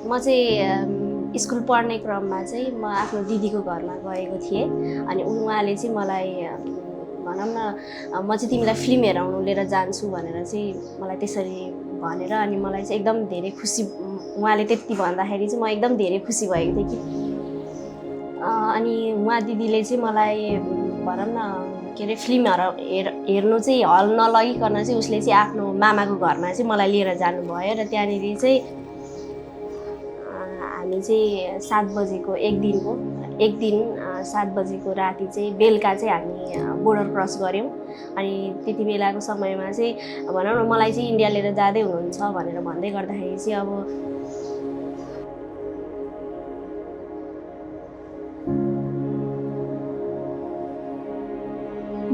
म चाहिँ स्कुल पढ्ने क्रममा चाहिँ म आफ्नो दिदीको घरमा गएको थिएँ अनि उहाँले चाहिँ मलाई भनौँ न म चाहिँ तिमीलाई फिल्म हेराउनु लिएर जान्छु भनेर चाहिँ मलाई त्यसरी भनेर अनि मलाई चाहिँ एकदम धेरै खुसी उहाँले त्यति भन्दाखेरि चाहिँ म एकदम धेरै खुसी भएको थिएँ कि अनि उहाँ दिदीले चाहिँ मलाई भनौँ न के अरे फिल्महरू हेर्नु चाहिँ हल नलगिकन चाहिँ उसले चाहिँ आफ्नो मामाको घरमा चाहिँ मलाई लिएर जानुभयो र त्यहाँनिर चाहिँ हामी चाहिँ 7 बजेको एक दिन 7 बजेको राति चाहिँ बेलुका चाहिँ हामी बोर्डर क्रस गऱ्यौँ अनि त्यति बेलाको समयमा चाहिँ भनौँ न मलाई चाहिँ इन्डिया लिएर जाँदै हुनुहुन्छ भनेर भन्दै गर्दाखेरि चाहिँ अब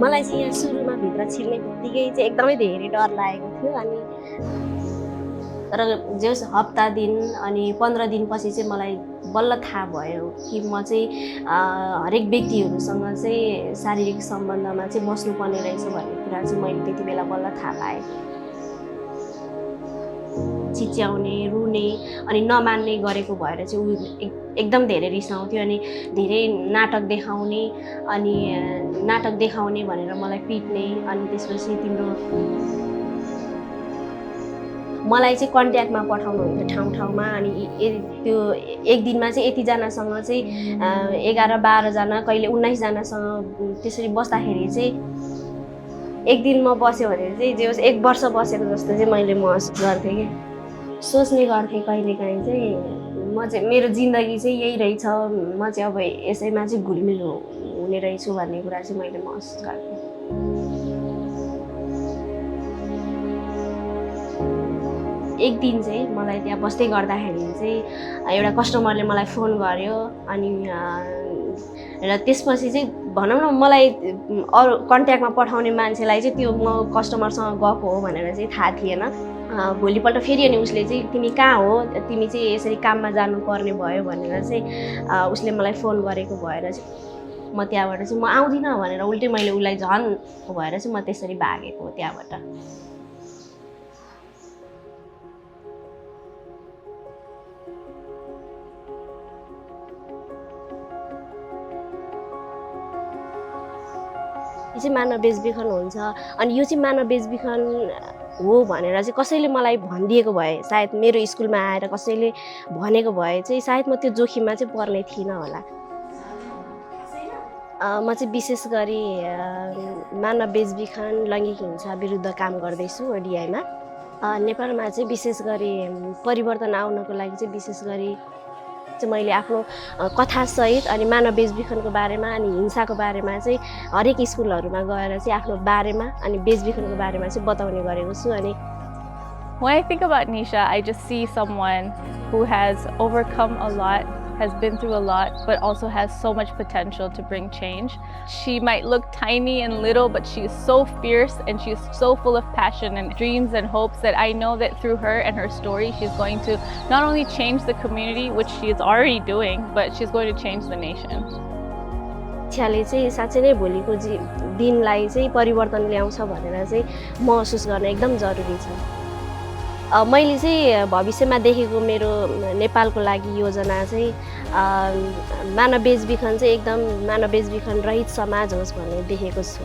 मलाई चाहिँ यहाँ सुरुमा भित्र छिर्ने बित्तिकै चाहिँ एकदमै धेरै डर लागेको थियो अनि तर जस हप्ता दिन अनि 15 दिनपछि चाहिँ मलाई बल्ल थाहा भयो कि म चाहिँ हरेक व्यक्तिहरूसँग चाहिँ शारीरिक सम्बन्धमा चाहिँ बस्नुपर्ने रहेछ भन्ने कुरा चाहिँ मैले त्यति बेला बल्ल थाहा पाएँ। चिच्याउने रुने अनि नमान्ने गरेको भएर चाहिँ ऊ एकदम धेरै रिसाउँथ्यो अनि धेरै नाटक देखाउने भनेर मलाई पिट्ने अनि त्यसपछि तिम्रो मलाई चाहिँ कन्ट्याक्टमा पठाउनुहुन्थ्यो ठाउँमा अनि त्यो एक दिनमा चाहिँ यतिजनासँग चाहिँ 11-12 जना कहिले 19 जनासँग त्यसरी बस्दाखेरि चाहिँ एक दिनमा बस्यो भने चाहिँ जे होस् 1 वर्ष बसेको जस्तो चाहिँ मैले महसुस गर्थेँ कि सोच्ने गर्थेँ कहिलेकाहीँ चाहिँ म चाहिँ मेरो जिन्दगी चाहिँ यही रहेछ म चाहिँ अब यसैमा चाहिँ घुलमिल हुने रहेछु भन्ने कुरा चाहिँ मैले महसुस गर्थेँ। एक दिन चाहिँ मलाई त्यहाँ बस्दै गर्दाखेरि चाहिँ एउटा कस्टमरले मलाई फोन गर्यो अनि र त्यसपछि चाहिँ भनौँ न मलाई अरू कन्ट्याक्टमा पठाउने मान्छेलाई चाहिँ त्यो म कस्टमरसँग गएको हो भनेर चाहिँ थाहा थिएन। भोलिपल्ट फेरि अनि उसले चाहिँ तिमी कहाँ हो तिमी चाहिँ यसरी काममा जानुपर्ने भयो भनेर चाहिँ उसले मलाई फोन गरेको भएर चाहिँ म त्यहाँबाट चाहिँ म आउँदिनँ भनेर उल्टै मैले उसलाई झन् भएर चाहिँ म त्यसरी भागेको हो त्यहाँबाट। यो चाहिँ मानव बेचबिखन हुन्छ अनि यो चाहिँ मानव बेचबिखन हो भनेर चाहिँ कसैले मलाई भनिदिएको भए सायद मेरो स्कुलमा आएर कसैले भनेको भए चाहिँ सायद म त्यो जोखिममा चाहिँ पर्ने थिइनँ होला। म चाहिँ विशेष गरी मानव बेचबिखन लैङ्गिक हिंसा विरुद्ध काम गर्दैछु ओडिआईमा। नेपालमा चाहिँ विशेष गरी परिवर्तन आउनको लागि चाहिँ विशेष गरी चाहिँ मैले आफ्नो कथासहित अनि मानव बेचबिखनको बारेमा अनि हिंसाको बारेमा चाहिँ हरेक स्कुलहरूमा गएर चाहिँ आफ्नो बारेमा अनि बेचबिखनको बारेमा चाहिँ बताउने गरेको छु। अनि When I think about Nisha, I just see someone who has overcome a lot, has been through a lot, but also has so much potential to bring change. She might look tiny and little, but she is so fierce and she is so full of passion and dreams and hopes that I know that through her and her story, she's going to not only change the community, which she is already doing, but she's going to change the nation. शिक्षाले चाहिँ साँच्चै नै भोलिको दिनलाई चाहिँ परिवर्तन ल्याउँछ भनेर चाहिँ महसुस गर्न एकदम जरुरी छ। मैले चाहिँ भविष्यमा देखेको मेरो नेपालको लागि योजना चाहिँ मानव बेचबिखन चाहिँ एकदम मानव बेचबिखन रहित समाज होस् भन्ने देखेको छु।